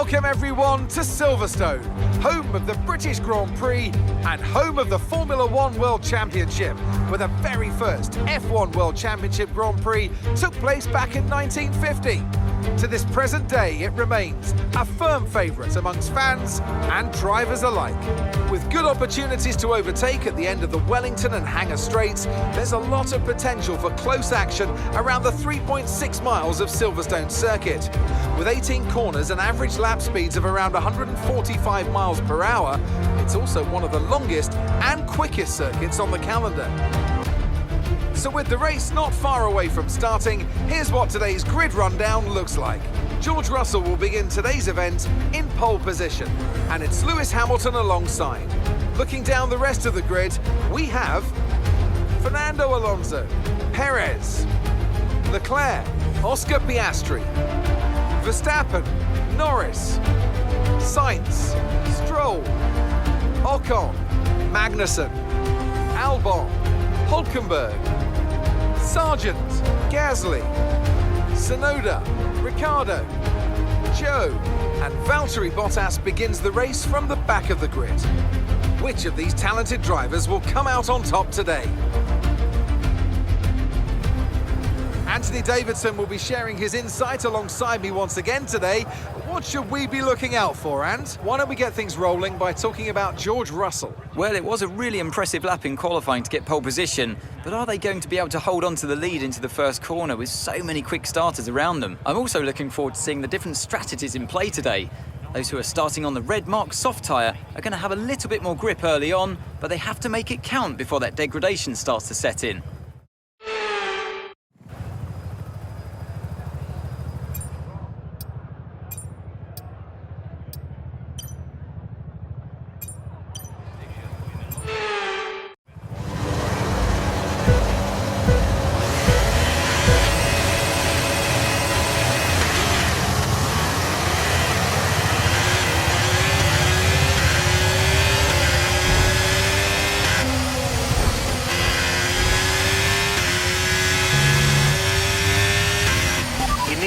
Welcome everyone to Silverstone, home of the British Grand Prix and home of the Formula One World Championship, where the very first F1 World Championship Grand Prix took place back in 1950. To this present day, it remains a firm favourite amongst fans and drivers alike. With good opportunities to overtake at the end of the Wellington and Hangar Straights, there's a lot of potential for close action around the 3.6 miles of Silverstone circuit. With 18 corners and average lap speeds of around 145 miles per hour, it's also one of the longest and quickest circuits on the calendar. So with the race not far away from starting, here's what today's grid rundown looks like. George Russell will begin today's event in pole position, and it's Lewis Hamilton alongside. Looking down the rest of the grid, we have Fernando Alonso, Perez, Leclerc, Oscar Piastri, Verstappen, Norris, Sainz, Stroll, Ocon, Magnussen, Albon, Hulkenberg, Sargent, Gasly, Tsunoda, Ricciardo, Joe, and Valtteri Bottas begins the race from the back of the grid. Which of these talented drivers will come out on top today? Anthony Davidson will be sharing his insight alongside me once again today. What should we be looking out for, Ant? Why don't we get things rolling by talking about George Russell? Well, it was a really impressive lap in qualifying to get pole position, but are they going to be able to hold on to the lead into the first corner with so many quick starters around them? I'm also looking forward to seeing the different strategies in play today. Those who are starting on the red mark soft tyre are going to have a little bit more grip early on, but they have to make it count before that degradation starts to set in.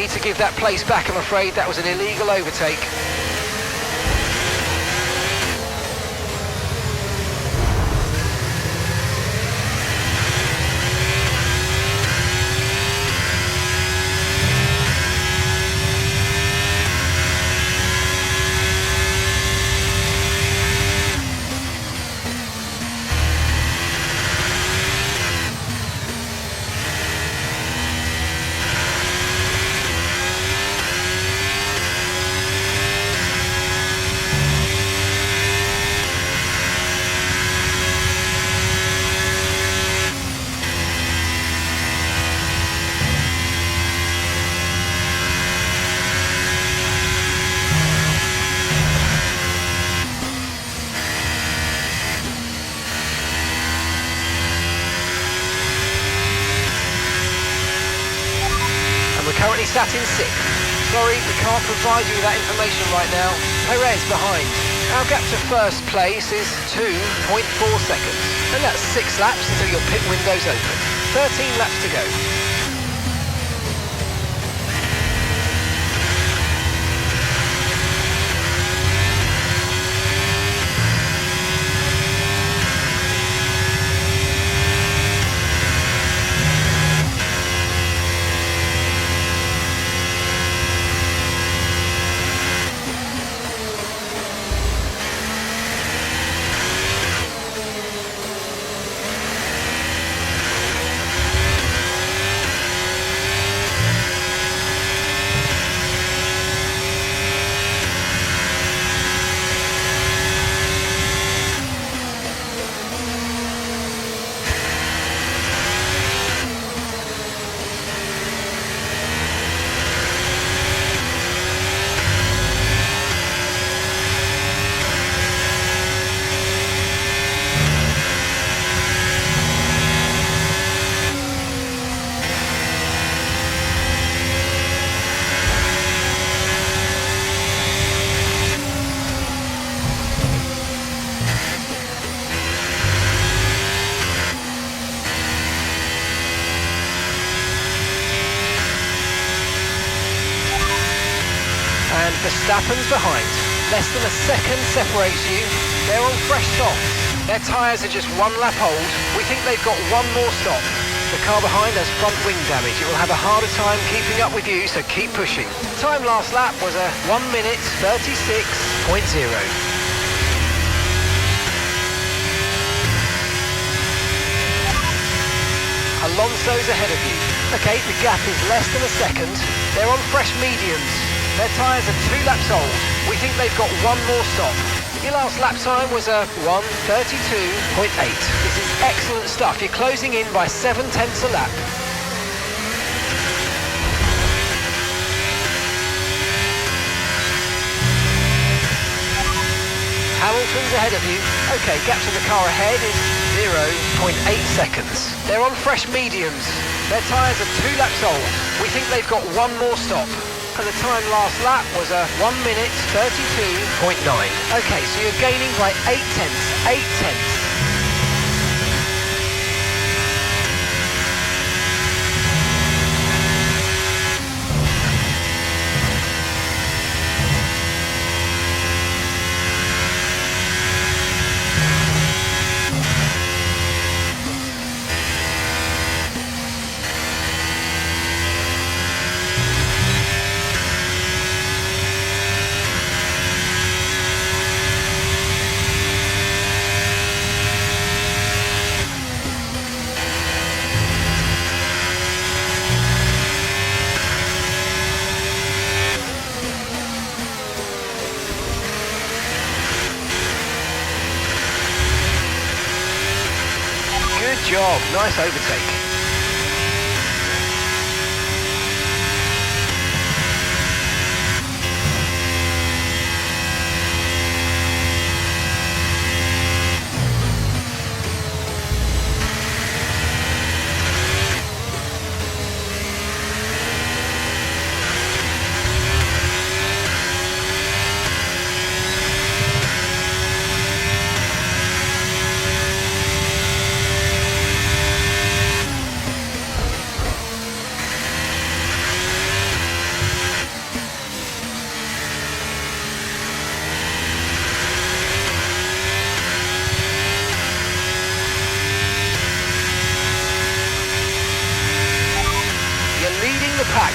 To give that place back, I'm afraid. That was an illegal overtake. Currently sat in 6th. Sorry, we can't provide you with that information right now. Perez behind. Our gap to first place is 2.4 seconds. And that's 6 laps until your pit window's open. 13 laps to go. and Verstappen's behind. Less than a second separates you. They're on fresh softs. Their tyres are just 1 lap old. We think they've got 1 more stop. The car behind has front wing damage. It will have a harder time keeping up with you, so keep pushing. Time last lap was a 1 minute 36.0. Alonso's ahead of you. Okay, the gap is less than a second. They're on fresh mediums. Their tyres are 2 laps old. We think they've got 1 more stop. Your last lap time was a 1:32.8. This is excellent stuff. You're closing in by 7/10 a lap. Hamilton's ahead of you. Okay, gap to the car ahead is 0.8 seconds. They're on fresh mediums. Their tyres are 2 laps old. We think they've got 1 more stop. And the time last lap was a 1 minute 32.9. Okay, so you're gaining by 0.8. Good job, nice overtake.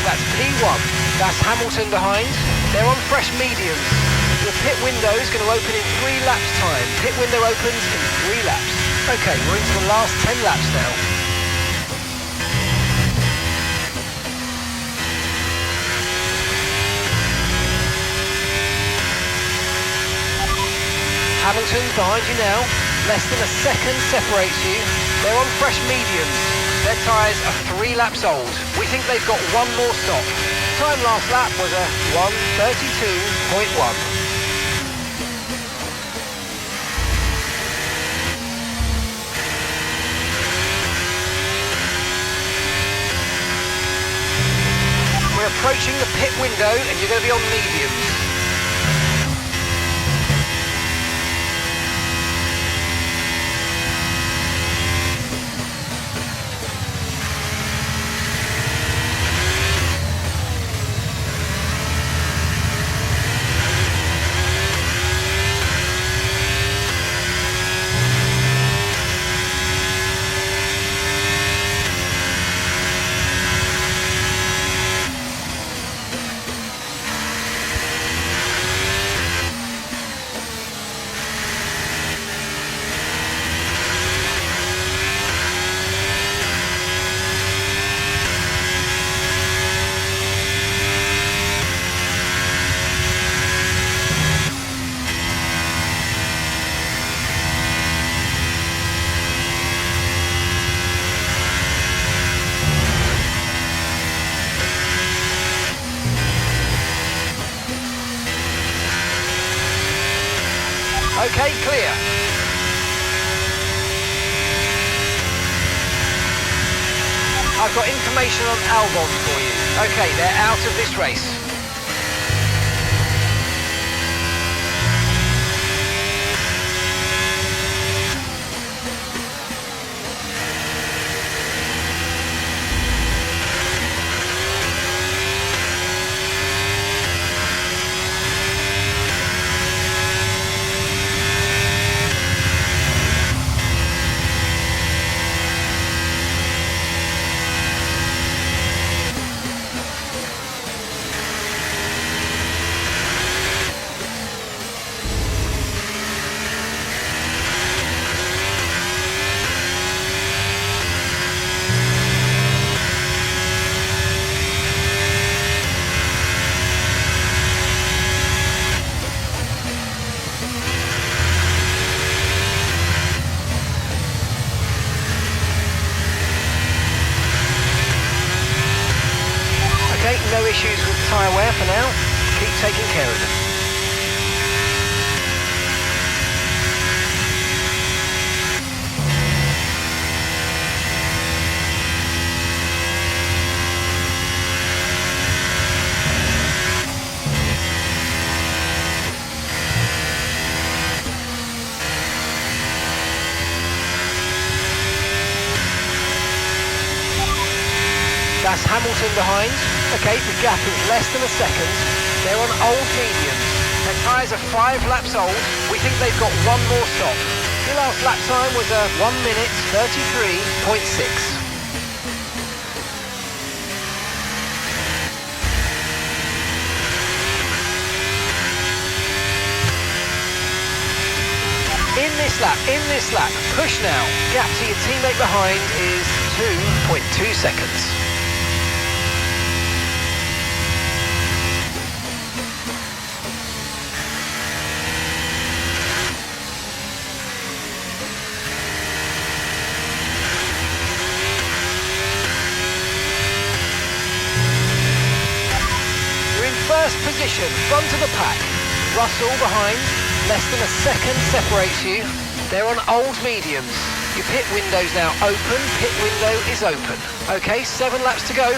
That's P1. That's Hamilton behind. They're on fresh mediums. Your pit window is going to open in 3 laps time. Pit window opens in 3 laps. Okay, we're into the last 10 laps now. Hamilton's behind you now. Less than a second separates you. They're on fresh mediums. Their tyres are 3 laps old. We think they've got 1 more stop. Time last lap was a 1:32.1. We're approaching the pit window and you're going to be on mediums. Okay, clear. I've got information on Albon for you. Okay, they're out of this race. issues with tyre wear for now. Keep taking care of them. That's Hamilton behind. Okay, the gap is less than a second. They're on old mediums. Their tyres are 5 laps old. We think they've got one more stop. The last lap time was a 1 minute 33.6. In this lap, push now. Gap to your teammate behind is 2.2 seconds. You're in first position, front of the pack. Russell behind. Less than a second separates you. They're on old mediums. Your pit window's now open. Pit window is open. Okay, 7 laps to go.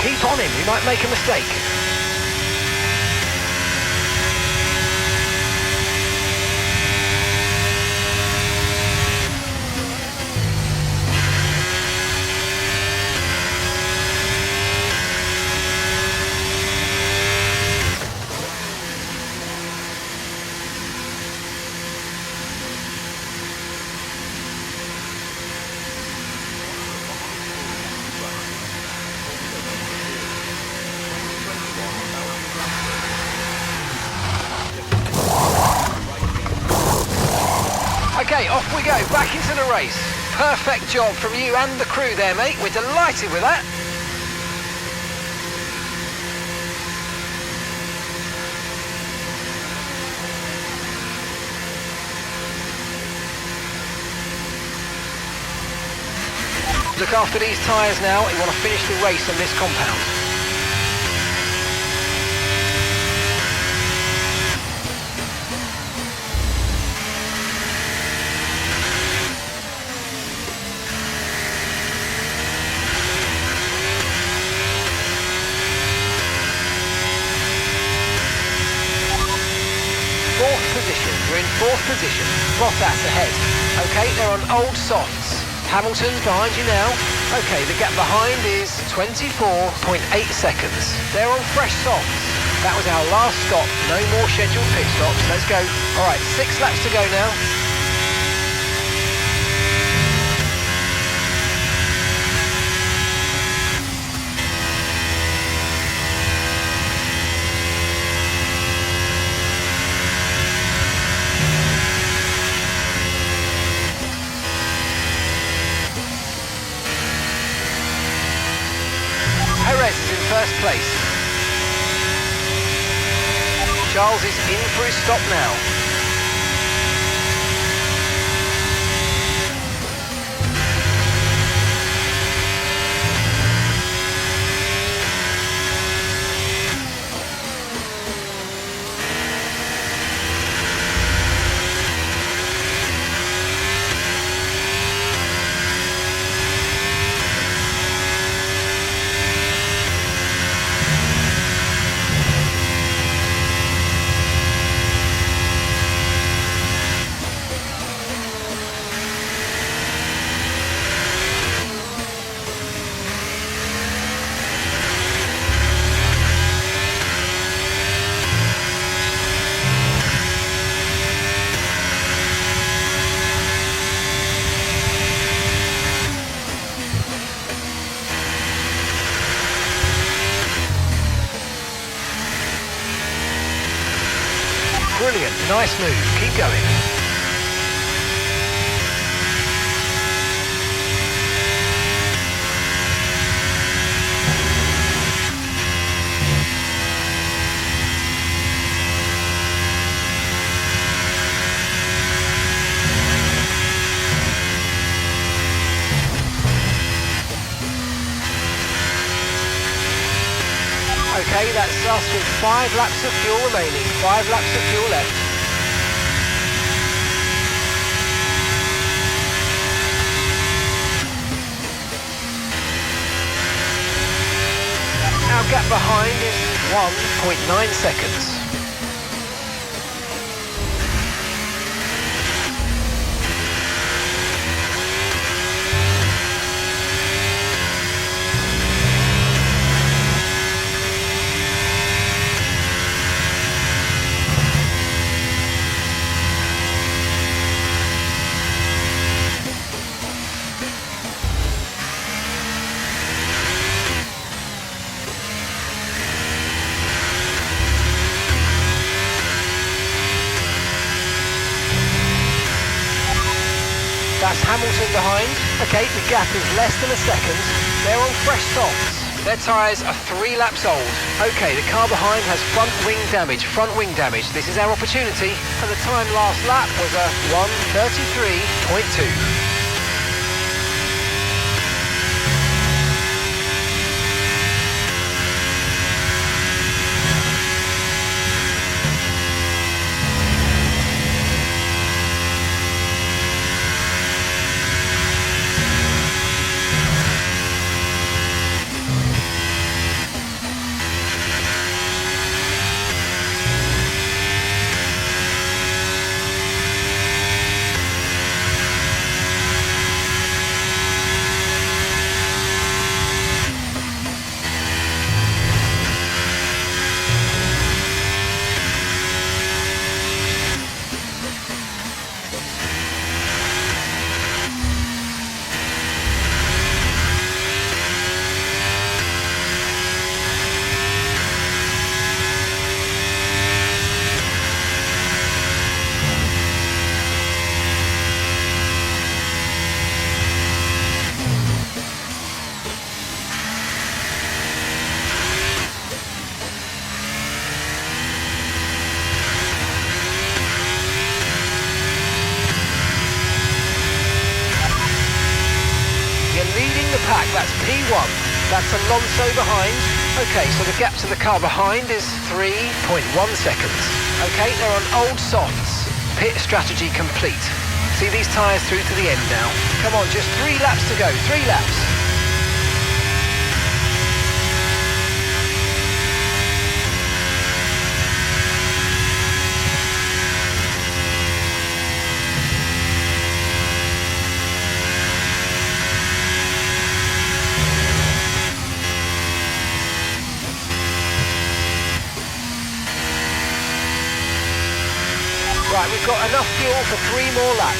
Keep on him, you might make a mistake. Okay, off we go, back into the race. Perfect job from you and the crew there, mate. We're delighted with that. Look after these tyres now. You want to finish the race on this compound. You're in fourth position. Bottas ahead. Okay, they're on old softs. Hamilton's behind you now. Okay, the gap behind is 24.8 seconds. They're on fresh softs. That was our last stop. No more scheduled pit stops. Let's go. All right, 6 laps to go now. Perez is in first place. Charles is in for his stop now. Brilliant, nice move, keep going. Okay, that's us with 5 laps of fuel remaining. 5 laps of fuel left. Our gap behind is 1.9 seconds. That's Hamilton behind. Okay, the gap is less than a second. They're on fresh softs. Their tyres are 3 laps old. Okay, the car behind has front wing damage. This is our opportunity. And the time last lap was a 1:33.2. Pack, that's P1. That's Alonso behind. Okay, so the gap to the car behind is 3.1 seconds. Okay, they're on old softs. Pit strategy complete. See these tyres through to the end now. Come on, just 3 laps to go. 3 laps. Right, we've got enough fuel for 3 more laps.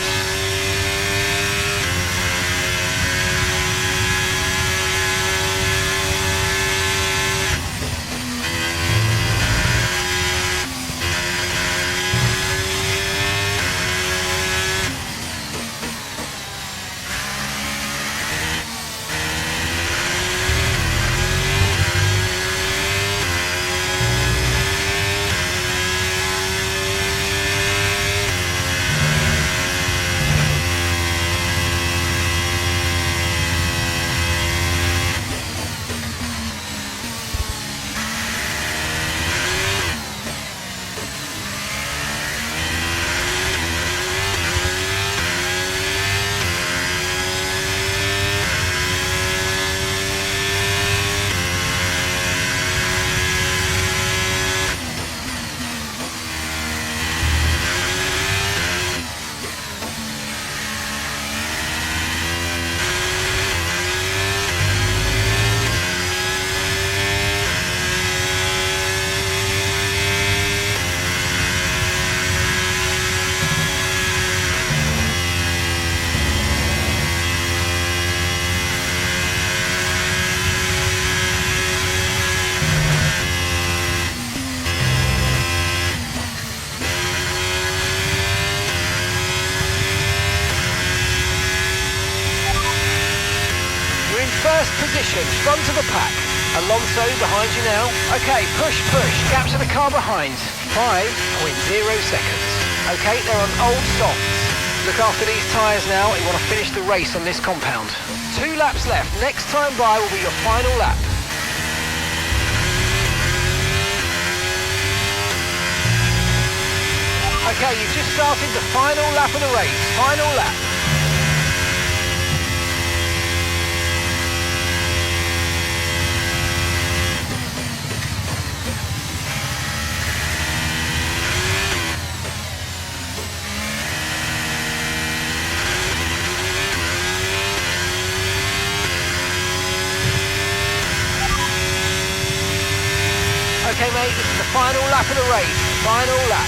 position, front of the pack. Alonso behind you now. Okay, push, gap to the car behind. 5.0 seconds. Okay, they're on old softs. Look after these tyres now, you want to finish the race on this compound. 2 laps left, next time by will be your final lap. Okay, you've just started the final lap of the race, final lap. Okay, mate, this is the final lap of the race. Final lap.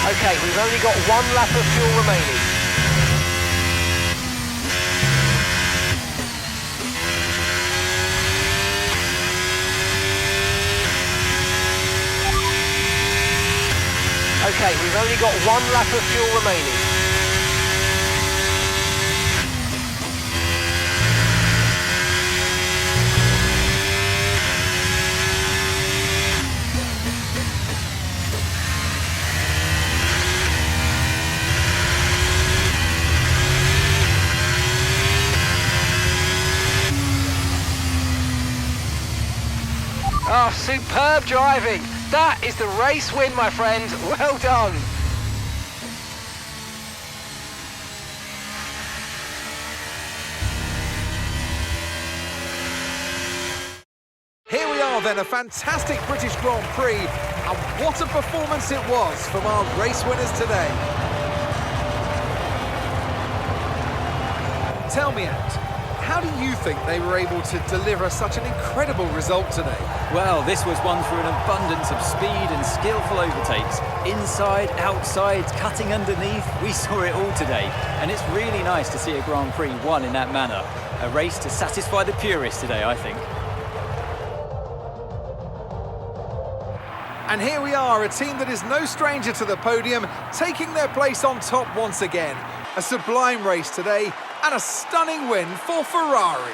Okay, we've only got 1 lap of fuel remaining. Okay, we've only got 1 lap of fuel remaining. Oh, superb driving. That is the race win, my friend. Well done. Here we are then, a fantastic British Grand Prix, and what a performance it was from our race winners today. Tell me, Ant, how do you think they were able to deliver such an incredible result today? Well, this was won through an abundance of speed and skillful overtakes. Inside, outside, cutting underneath, we saw it all today. And it's really nice to see a Grand Prix won in that manner. A race to satisfy the purists today, I think. And here we are, a team that is no stranger to the podium, taking their place on top once again. A sublime race today, and a stunning win for Ferrari.